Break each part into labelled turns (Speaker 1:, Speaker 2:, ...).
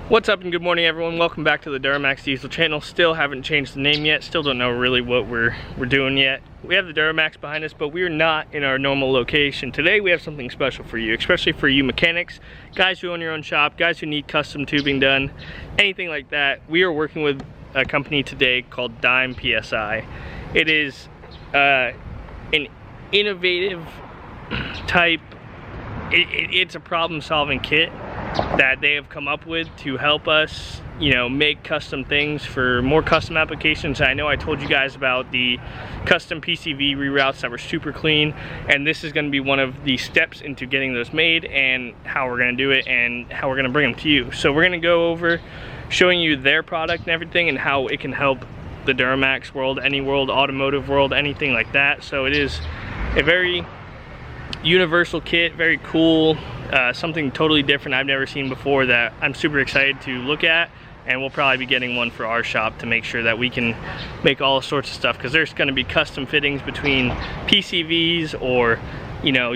Speaker 1: What's up and good morning everyone, welcome back to the Duramax Diesel channel. Still haven't changed the name yet, still don't know really what we're doing yet. We have the Duramax behind us, but we're not in our normal location. Today we have something special for you, especially for you mechanics, guys who own your own shop, guys who need custom tubing done, anything like that. We are working with a company today called Dime PSI. It is an innovative type, it's a problem-solving kit that they have come up with to help us, you know, make custom things for more custom applications. I know I told you guys about the custom PCV reroutes that were super clean, and this is going to be one of the steps into getting those made and how we're going to do it and how we're going to bring them to you. So we're going to go over showing you their product and everything and how it can help the Duramax world, any world, automotive world, anything like that. So it is a very universal kit, very cool, something totally different I've never seen before that I'm super excited to look at, and we'll probably be getting one for our shop to make sure that we can make all sorts of stuff, because there's going to be custom fittings between PCVs, or you know,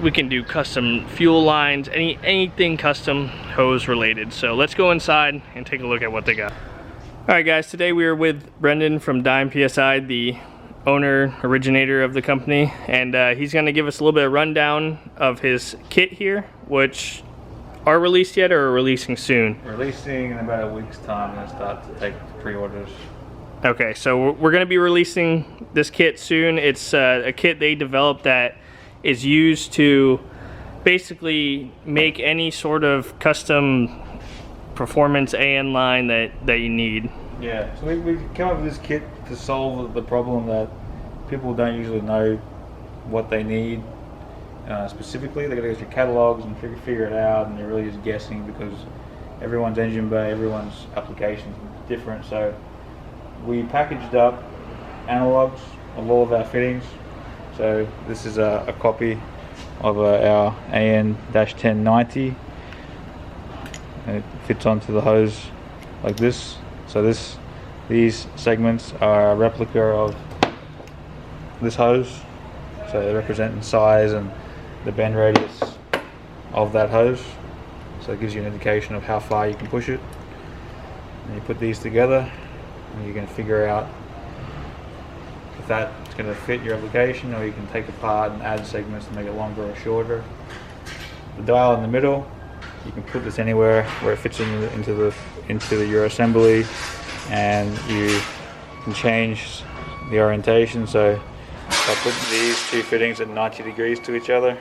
Speaker 1: we can do custom fuel lines, anything custom hose related. So let's go inside and take a look at what they got. Alright guys, today we are with Brendan from Dime PSI, the owner, originator of the company, and he's going to give us a little bit of rundown of his kit here, which are released yet or are releasing soon?
Speaker 2: Releasing in about a week's time, and start to take pre-orders.
Speaker 1: Okay, so we're going to be releasing this kit soon. It's a kit they developed that is used to basically make any sort of custom performance AN line that you need.
Speaker 2: Yeah, so we came up with this kit to solve the problem that people don't usually know what they need specifically. They got to go through catalogs and figure it out, and they're really just guessing because everyone's engine bay, everyone's application is different. So we packaged up analogs of all of our fittings. So this is a copy of our AN-1090, and it fits onto the hose like this. So these segments are a replica of this hose, so they represent the size and the bend radius of that hose, so it gives you an indication of how far you can push it. And you put these together and you can figure out if that's going to fit your application, or you can take apart and add segments to make it longer or shorter. The dial in the middle, you can put this anywhere where it fits into your assembly, and you can change the orientation. So if I put these two fittings at 90 degrees to each other,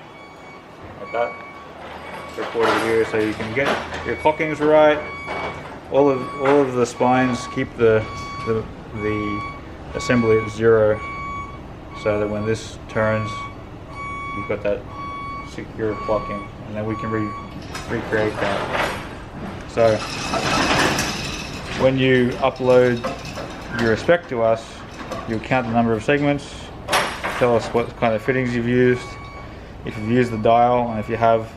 Speaker 2: like that, recorded here, so you can get your clockings right. All of the spines keep the assembly at 0, so that when this turns, you've got that secure clocking, and then we can recreate that. So when you upload your spec to us, you'll count the number of segments, tell us what kind of fittings you've used, if you've used the dial, and if you have,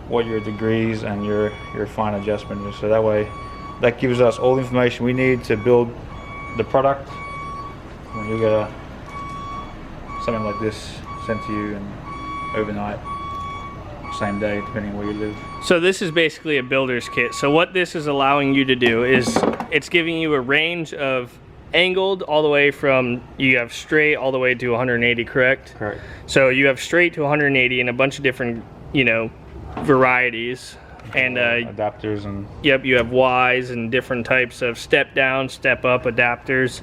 Speaker 2: what your degrees and your fine adjustment is. So that way, that gives us all the information we need to build the product. When you get something like this sent to you and overnight, same day, depending on where you live. So this is basically a builder's kit. So what this is allowing you to do is it's giving you a range of angled all the way from, you have straight all the way to 180, correct? Correct.
Speaker 1: So you have straight to 180 and a bunch of different, you know, varieties. And
Speaker 2: adapters, and
Speaker 1: yep, you have Ys and different types of step down, step up adapters.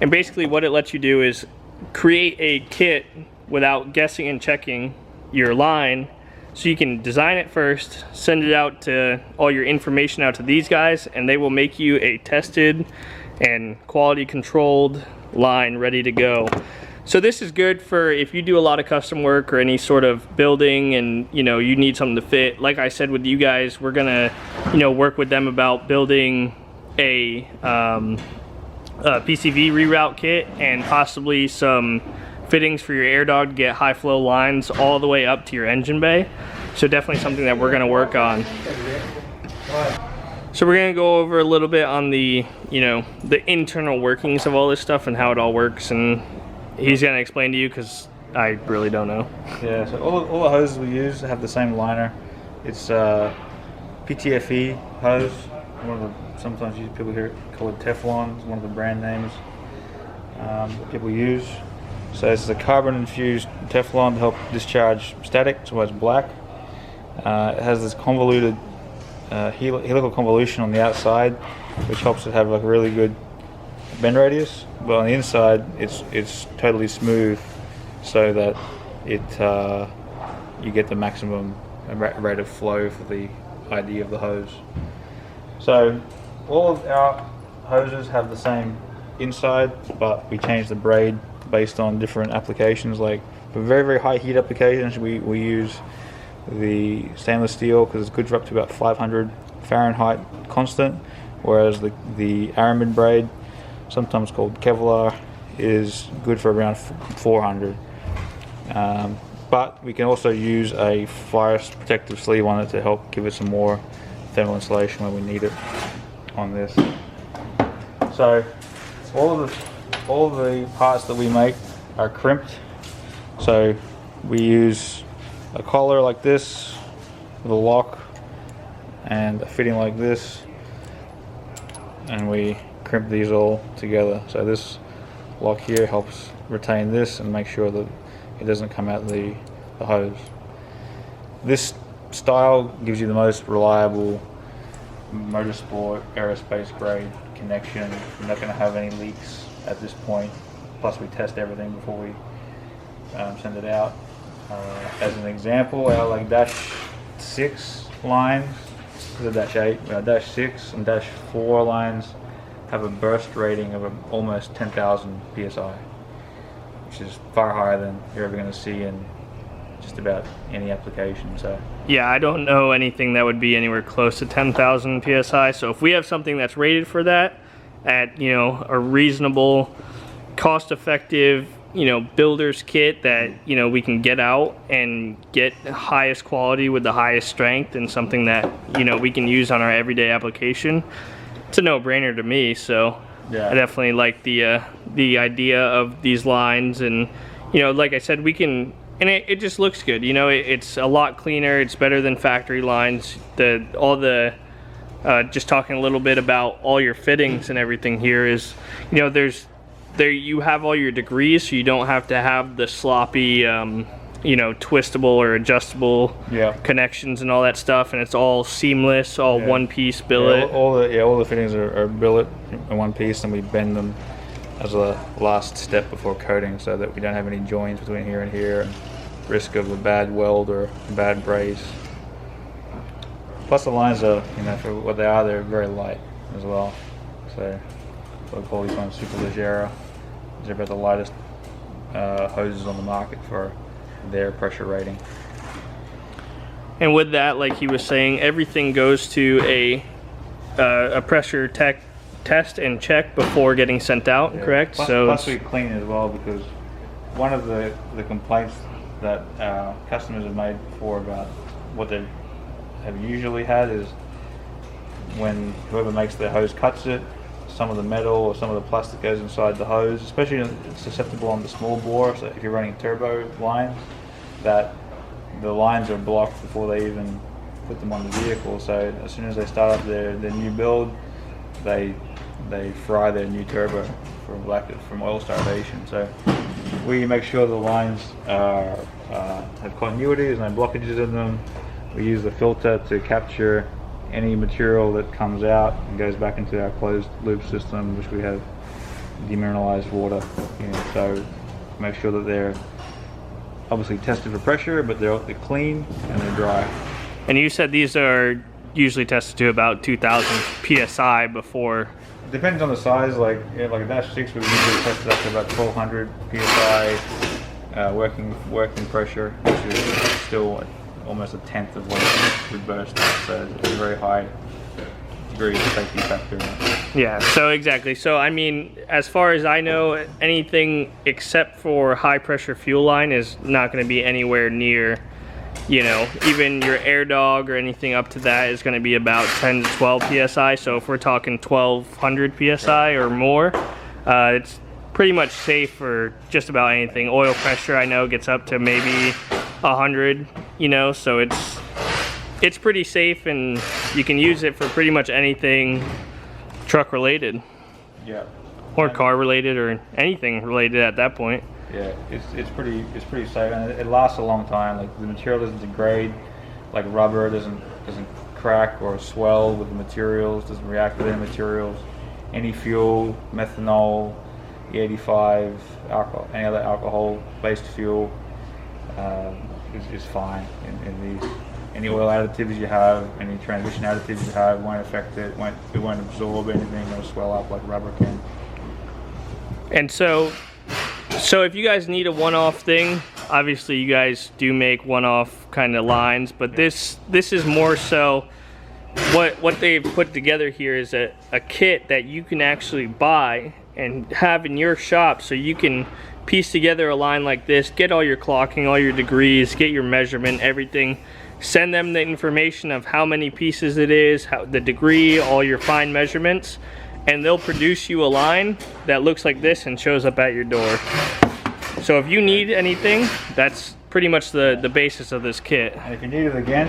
Speaker 1: And basically what it lets you do is create a kit without guessing and checking your line. So you can design it first, send it out to all your information out to these guys, and they will make you a tested and quality controlled line ready to go. So this is good for if you do a lot of custom work or any sort of building, and you know, you need something to fit. Like I said with you guys, we're gonna, you know, work with them about building a PCV reroute kit and possibly some fittings for your air dog to get high flow lines all the way up to your engine bay. So definitely something that we're going to work on. So we're going to go over a little bit on the, you know, the internal workings of all this stuff and how it all works, and he's going to explain to you because I really don't know.
Speaker 2: Yeah, so all the hoses we use have the same liner. It's PTFE hose. One of the, sometimes people hear it called Teflon. It's one of the brand names that people use. So this is a carbon-infused Teflon to help discharge static. So it's black. It has this convoluted helical convolution on the outside, which helps it have like a really good bend radius. But on the inside, it's totally smooth, so that you get the maximum rate of flow for the ID of the hose. So all of our hoses have the same inside, but we change the braid based on different applications. Like for very, very high heat applications, we use the stainless steel because it's good for up to about 500 Fahrenheit constant, whereas the aramid braid, sometimes called Kevlar, is good for around 400. But we can also use a fire protective sleeve on it to help give it some more thermal insulation when we need it on this. So all of the parts that we make are crimped. So we use a collar like this with a lock and a fitting like this, and we crimp these all together. So this lock here helps retain this and make sure that it doesn't come out the hose. This style gives you the most reliable motorsport aerospace grade connection. You're not going to have any leaks at this point. Plus we test everything before we send it out. As an example, our like dash 6 lines, the dash 8, our dash 6 and dash 4 lines have a burst rating of almost 10,000 PSI, which is far higher than you're ever going to see in just about any application. So
Speaker 1: yeah, I don't know anything that would be anywhere close to 10,000 PSI. So if we have something that's rated for that at, you know, a reasonable, cost-effective, you know, builder's kit that, you know, we can get out and get the highest quality with the highest strength and something that, you know, we can use on our everyday application, it's a no-brainer to me. So yeah, I definitely like the idea of these lines. And, you know, like I said, we can, and it just looks good. You know, it's a lot cleaner. It's better than factory lines. Just talking a little bit about all your fittings and everything here is, you know, you have all your degrees, so you don't have to have the sloppy, you know, twistable or adjustable connections and all that stuff, and it's all seamless, all one piece billet.
Speaker 2: All the fittings are billet in one piece, and we bend them as a last step before coating, so that we don't have any joins between here and here, and risk of a bad weld or a bad braze. Plus the lines are, you know, for what they are, they're very light as well. So we call these ones super leggera. These are about the lightest hoses on the market for their pressure rating.
Speaker 1: And with that, like he was saying, everything goes to a pressure test and check before getting sent out, correct?
Speaker 2: Plus we clean as well, because one of the complaints that our customers have made before about what they have usually had is when whoever makes their hose cuts it, some of the metal or some of the plastic goes inside the hose, especially it's susceptible on the small bore. So if you're running turbo lines, that the lines are blocked before they even put them on the vehicle. So as soon as they start up their new build, they fry their new turbo from oil starvation. So we make sure the lines have continuity, there's no blockages in them. We use the filter to capture any material that comes out and goes back into our closed loop system, which we have demineralized water in. So make sure that they're obviously tested for pressure, but they're clean and they're dry.
Speaker 1: And you said these are usually tested to about 2,000 PSI before.
Speaker 2: It depends on the size. Like a dash 6, we usually test it up to about 1,200 PSI working pressure, which is still almost a tenth of what it would burst at, so it's a very high degree of safety factor.
Speaker 1: Yeah, so exactly. So I mean, as far as I know, anything except for high pressure fuel line is not going to be anywhere near, you know, even your air dog or anything up to that is going to be about 10 to 12 PSI. So if we're talking 1,200 PSI or more, it's pretty much safe for just about anything. Oil pressure I know gets up to maybe 100, you know, so it's it's pretty safe, and you can use it for pretty much anything truck related.
Speaker 2: Yeah.
Speaker 1: Or car related, or anything related at that point.
Speaker 2: Yeah, it's pretty safe, and it lasts a long time. Like, the material doesn't degrade, like rubber doesn't crack or swell with the materials, doesn't react with any materials. Any fuel, methanol, E85, alcohol, any other alcohol-based fuel is fine in these. Any oil additives you have, any transmission additives you have won't affect it. It won't absorb anything or swell up like rubber can.
Speaker 1: And so if you guys need a one-off thing, obviously you guys do make one-off kind of lines, but this is more so what they've put together here is a kit that you can actually buy and have in your shop, so you can piece together a line like this, get all your clocking, all your degrees, get your measurement, everything, send them the information of how many pieces it is, the degree, all your fine measurements, and they'll produce you a line that looks like this and shows up at your door. So if you need anything, that's pretty much the basis of this kit.
Speaker 2: And if you need it again,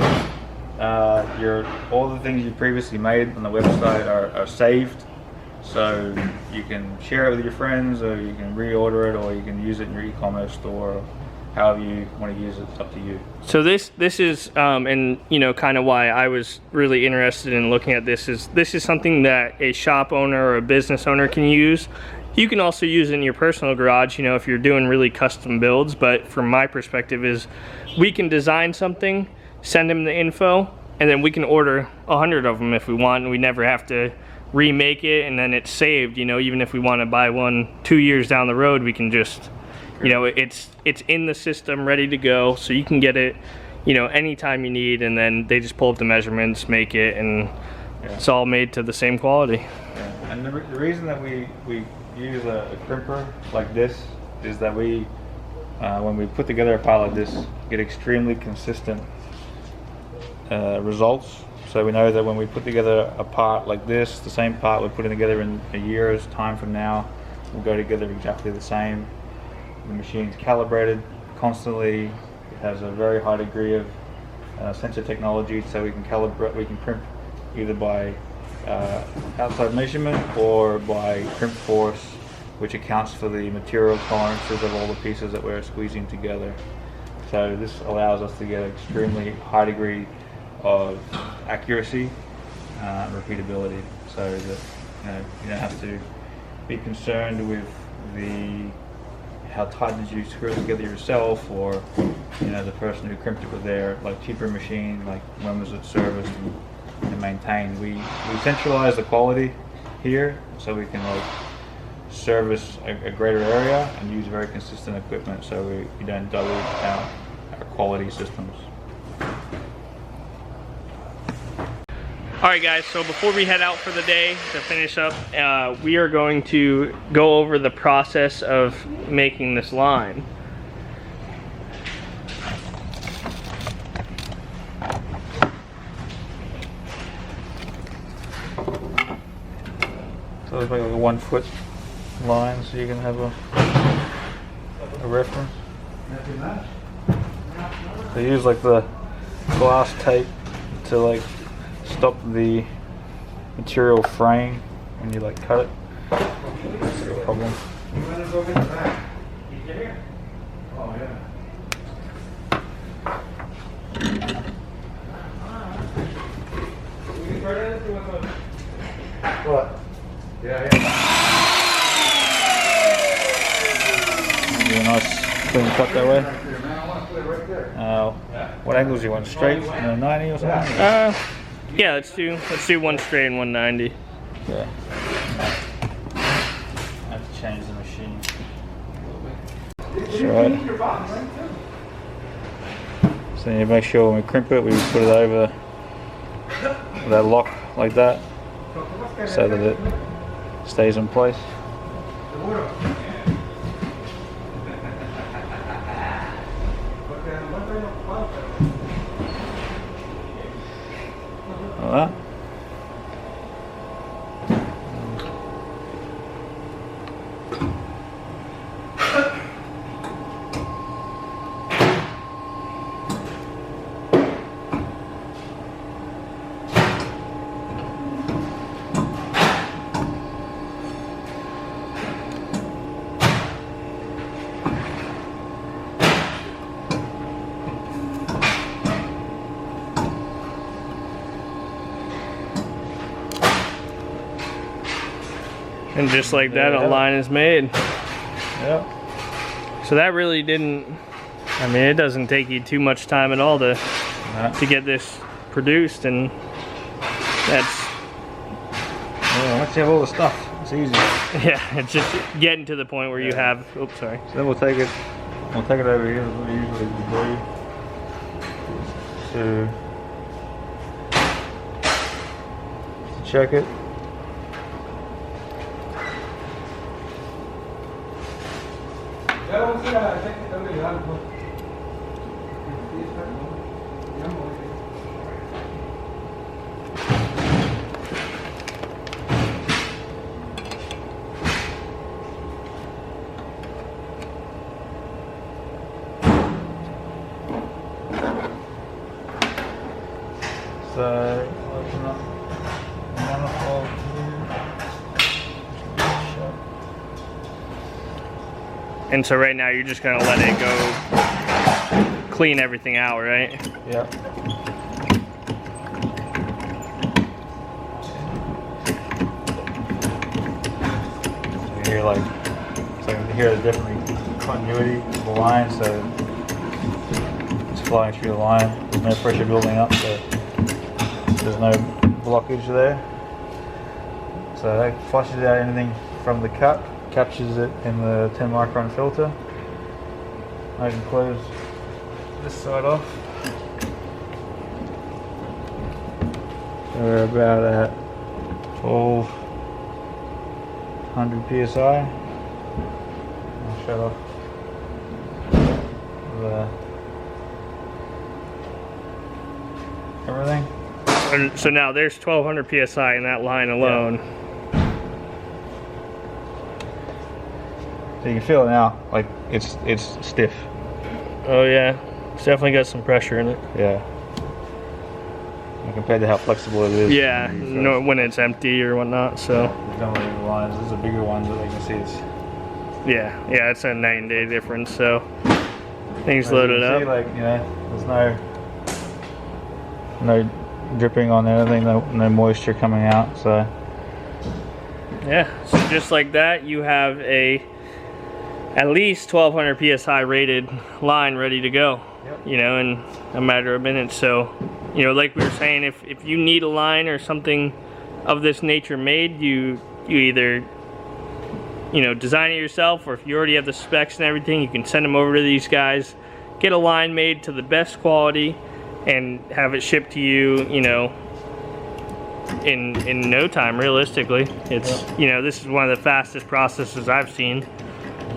Speaker 2: all the things you previously made on the website are saved, so you can share it with your friends, or you can reorder it, or you can use it in your e-commerce store. However you want to use it, it's up to you. So
Speaker 1: this is and you know, kind of why I was really interested in looking at this is something that a shop owner or a business owner can use. You can also use it in your personal garage, you know, if you're doing really custom builds. But from my perspective is, we can design something, send them the info, and then we can order 100 of them if we want, and we never have to remake it, and then it's saved. You know, even if we want to buy one 2 years down the road, we can just, you know, it's in the system ready to go, so you can get it, you know, anytime you need, and then they just pull up the measurements, make it, and it's all made to the same quality.
Speaker 2: Yeah. And the reason that we use a crimper like this is that we, when we put together a part like this, get extremely consistent results. So we know that when we put together a part like this, the same part we're putting together in a year's time from now will go together exactly the same. The machine's calibrated constantly. It has a very high degree of sensor technology, so we can calibrate, we can crimp either by outside measurement or by crimp force, which accounts for the material tolerances of all the pieces that we're squeezing together. So this allows us to get an extremely high degree of accuracy and repeatability, so that you don't have to be concerned with how tight did you screw it together yourself, or the person who crimped it with their cheaper machine, when was it serviced and maintained. We centralize the quality here, so we can service a greater area and use very consistent equipment, so we don't dilute our quality systems.
Speaker 1: Alright guys, so before we head out for the day to finish up, we are going to go over the process of making this line.
Speaker 2: So let's make a 1 foot line so you can have a reference. So use the glass tape to stop the material fraying when you cut it. That's a problem. What? Yeah. Do a nice clean cut that way. What angles do you want? Straight? 90 or something?
Speaker 1: Yeah, let's do one straight and 190.
Speaker 2: Yeah. I have to change the machine a little bit. Right. So you make sure when we crimp it, we put it over that lock like that, so that it stays in place. Like that.
Speaker 1: And just like that, a line is made.
Speaker 2: Yep.
Speaker 1: So that really didn't, I mean, it doesn't take you too much time at all to get this produced, and that's...
Speaker 2: Yeah, once you have all the stuff, it's easy.
Speaker 1: Yeah, it's just getting to the point where you have, oops, sorry.
Speaker 2: So then we'll take it over here, as we usually do. To check it. So, open up the manifold here.
Speaker 1: And so right now you're just gonna let it go clean everything out, right?
Speaker 2: Yep. So here, like, here there's definitely continuity of the line, so it's flowing through the line. There's no pressure building up, so there's no blockage there. So that flushes out anything from the cup, captures it in the 10 micron filter. I can close this side off. So we're about at 1200 PSI. I'll shut off everything.
Speaker 1: And so now there's 1200 PSI in that line alone.
Speaker 2: Yeah. So you can feel it now, like it's stiff.
Speaker 1: Oh yeah, it's definitely got some pressure in it.
Speaker 2: Yeah. And compared to how flexible it is.
Speaker 1: Yeah, no, when it's empty or whatnot. So.
Speaker 2: There's no bigger lines. These are bigger ones that they can see. It's.
Speaker 1: Yeah, it's a night and day difference. So things
Speaker 2: As
Speaker 1: loaded
Speaker 2: you can
Speaker 1: up.
Speaker 2: see, like, you know, there's no dripping on anything, no moisture coming out. So.
Speaker 1: Yeah, so just like that, you have at least 1200 PSI rated line ready to go.
Speaker 2: Yep.
Speaker 1: You know, in a matter of minutes. So, you know, like we were saying, if you need a line or something of this nature made, you either, you know, design it yourself, or if you already have the specs and everything, you can send them over to these guys, get a line made to the best quality, and have it shipped to you, you know, in no time. Realistically, it's you know, this is one of the fastest processes I've seen.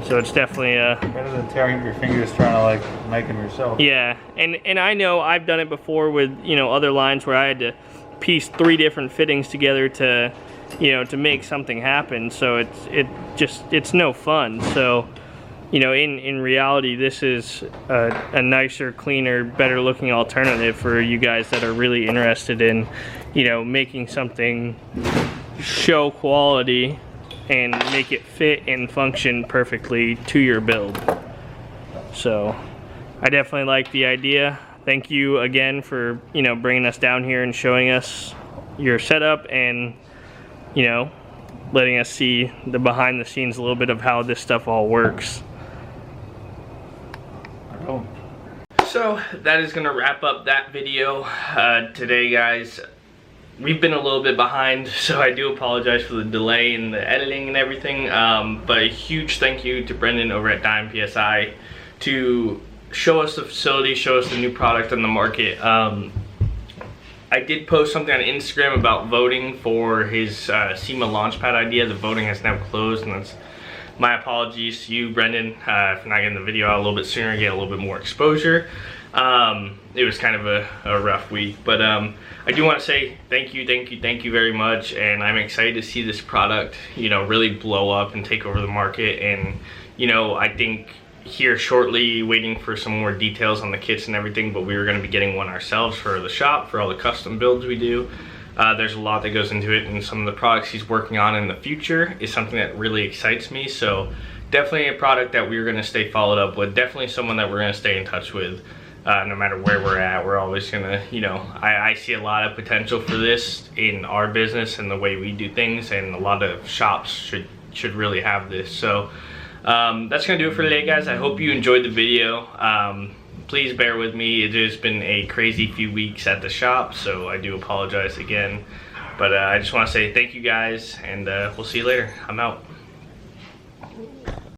Speaker 1: So it's definitely
Speaker 2: better than tearing up your fingers trying to like make them yourself.
Speaker 1: Yeah, and I know I've done it before with, you know, other lines where I had to piece 3 different fittings together to, you know, to make something happen. So it's no fun. So, you know, in reality, this is a nicer, cleaner, better looking alternative for you guys that are really interested in, you know, making something show quality and make it fit and function perfectly to your build. So I definitely like the idea. Thank you again for, you know, bringing us down here and showing us your setup, and, you know, letting us see the behind the scenes a little bit of how this stuff all works.
Speaker 2: Cool.
Speaker 1: So that is gonna wrap up that video today, guys. We've been a little bit behind, so I do apologize for the delay in the editing and everything, but a huge thank you to Brendan over at Dime PSI to show us the facility, show us the new product on the market. I did post something on Instagram about voting for his SEMA Launchpad idea. The voting has now closed, and that's my apologies to you, Brendan, for not getting the video out a little bit sooner, get a little bit more exposure. It was kind of a rough week, but I do want to say thank you very much, and I'm excited to see this product, you know, really blow up and take over the market. And, you know, I think here shortly, waiting for some more details on the kits and everything, but we were going to be getting one ourselves for the shop, for all the custom builds we do. There's a lot that goes into it, and some of the products he's working on in the future is something that really excites me. So definitely a product that we're going to stay followed up with, definitely someone that we're going to stay in touch with. No matter where we're at, we're always gonna, you know, I see a lot of potential for this in our business and the way we do things, and a lot of shops should really have this. So that's gonna do it for today, guys. I hope you enjoyed the video. Please bear with me. It has been a crazy few weeks at the shop, so I do apologize again. But I just want to say thank you guys, and we'll see you later. I'm out.